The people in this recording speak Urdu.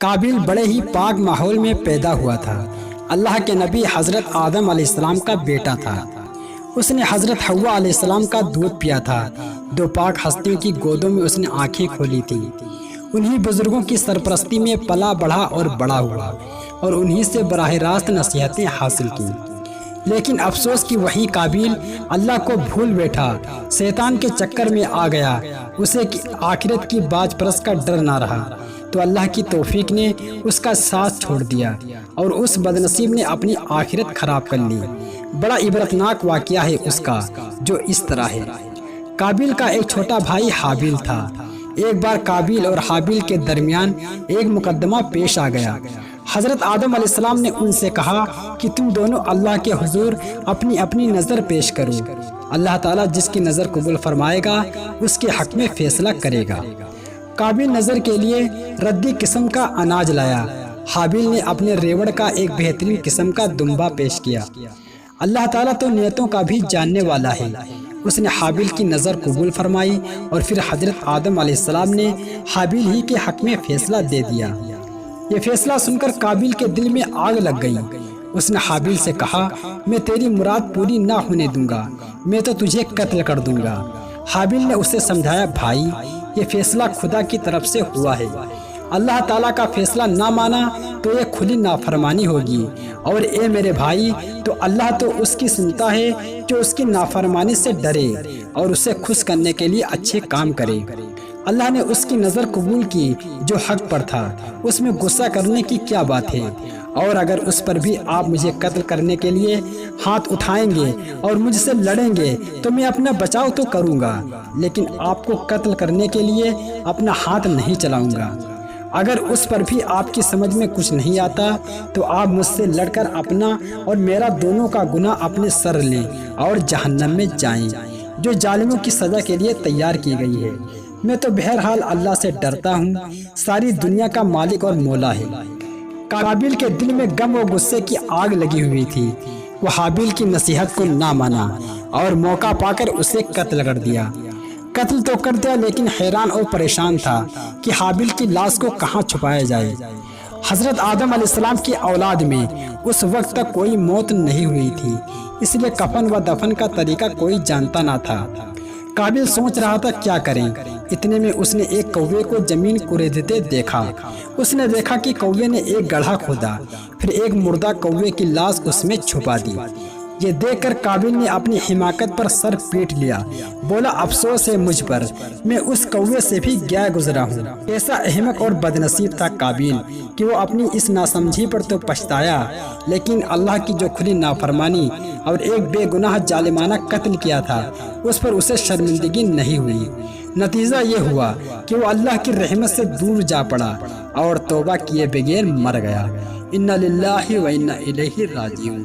قابیل بڑے ہی پاک ماحول میں پیدا ہوا تھا۔ اللہ کے نبی حضرت آدم علیہ السلام کا بیٹا تھا۔ اس نے حضرت حوا علیہ السلام کا دودھ پیا تھا۔ دو پاک ہستیوں کی گودوں میں اس نے آنکھیں کھولی تھی۔ انہی بزرگوں کی سرپرستی میں پلا بڑھا اور بڑا ہوا اور انہی سے براہ راست نصیحتیں حاصل کی۔ لیکن افسوس کہ وہی قابیل اللہ کو بھول بیٹھا، شیطان کے چکر میں آ گیا۔ اسے آخرت کی باج پرست کا ڈر نہ رہا تو اللہ کی توفیق نے اس کا ساتھ چھوڑ دیا اور اس بدنصیب نے اپنی آخرت خراب کر لی۔ بڑا عبرتناک واقعہ ہے اس کا، جو اس طرح ہے۔ قابیل کا ایک چھوٹا بھائی حابیل تھا۔ ایک بار قابیل اور حابیل کے درمیان ایک مقدمہ پیش آ گیا۔ حضرت آدم علیہ السلام نے ان سے کہا کہ تم دونوں اللہ کے حضور اپنی اپنی نظر پیش کرو۔ اللہ تعالیٰ جس کی نظر قبول فرمائے گا اس کے حق میں فیصلہ کرے گا۔ قابیل نظر کے لیے ردی قسم کا اناج لایا۔ حابیل نے اپنے ریوڑ کا ایک بہترین قسم کا دمبا پیش کیا۔ اللہ تعالیٰ تو نیتوں کا بھی جاننے والا ہے۔ اس نے حابیل کی نظر قبول فرمائی اور پھر حضرت آدم علیہ السلام نے حابیل ہی کے حق میں فیصلہ دے دیا۔ یہ فیصلہ سن کر قابیل کے دل میں آگ لگ گئی۔ اس نے حابیل سے کہا، میں تیری مراد پوری نہ ہونے دوں گا، میں تو تجھے قتل کر دوں گا۔ حابیل نے اسے سمجھایا، بھائی یہ فیصلہ خدا کی طرف سے ہوا ہے، اللہ تعالیٰ کا فیصلہ نہ مانا تو یہ کھلی نافرمانی ہوگی، اور اے میرے بھائی تو اللہ تو اس کی سنتا ہے جو اس کی نافرمانی سے ڈرے اور اسے خوش کرنے کے لیے اچھے کام کرے۔ اللہ نے اس کی نظر قبول کی جو حق پر تھا، اس میں غصہ کرنے کی کیا بات ہے؟ اور اگر اس پر بھی آپ مجھے قتل کرنے کے لیے ہاتھ اٹھائیں گے اور مجھ سے لڑیں گے تو میں اپنا بچاؤ تو کروں گا، لیکن آپ کو قتل کرنے کے لیے اپنا ہاتھ نہیں چلاؤں گا۔ اگر اس پر بھی آپ کی سمجھ میں کچھ نہیں آتا تو آپ مجھ سے لڑ کر اپنا اور میرا دونوں کا گناہ اپنے سر لیں اور جہنم میں جائیں، جو ظالموں کی سزا کے لیے تیار کی گئی ہے۔ میں تو بہرحال اللہ سے ڈرتا ہوں، ساری دنیا کا مالک اور مولا ہے۔ قابیل کے دل میں غم و غصے کی آگ لگی ہوئی تھی۔ وہ حابیل کی نصیحت کو نہ مانا اور موقع پا کر اسے قتل کر دیا۔ قتل تو کر دیا لیکن حیران اور پریشان تھا کہ حابیل کی لاش کو کہاں چھپایا جائے۔ حضرت آدم علیہ السلام کی اولاد میں اس وقت تک کوئی موت نہیں ہوئی تھی، اس لیے کفن و دفن کا طریقہ کوئی جانتا نہ تھا۔ قابیل سوچ رہا تھا کیا کریں۔ اتنے میں اس نے ایک کوے کو زمین کریدتے دیکھا۔ اس نے دیکھا کہ کوے نے ایک گڑھا کھودا، پھر ایک مردہ کوے کی لاش اس میں چھپا دی۔ یہ دیکھ کر قابیل نے اپنی حماقت پر سر پیٹ لیا، بولا افسوس ہے مجھ پر، میں اس کوے سے بھی گیا گزرا ہوں۔ ایسا احمق اور بدنصیب تھا قابیل کہ وہ اپنی اس ناسمجھی پر تو پچھتایا، لیکن اللہ کی جو کھلی نافرمانی اور ایک بے گناہ ظالمانہ قتل کیا تھا اس پر اسے شرمندگی نہیں ہوئی۔ نتیجہ یہ ہوا کہ وہ اللہ کی رحمت سے دور جا پڑا اور توبہ کیے بغیر مر گیا۔ انا للہ و انا الیہ راجعون۔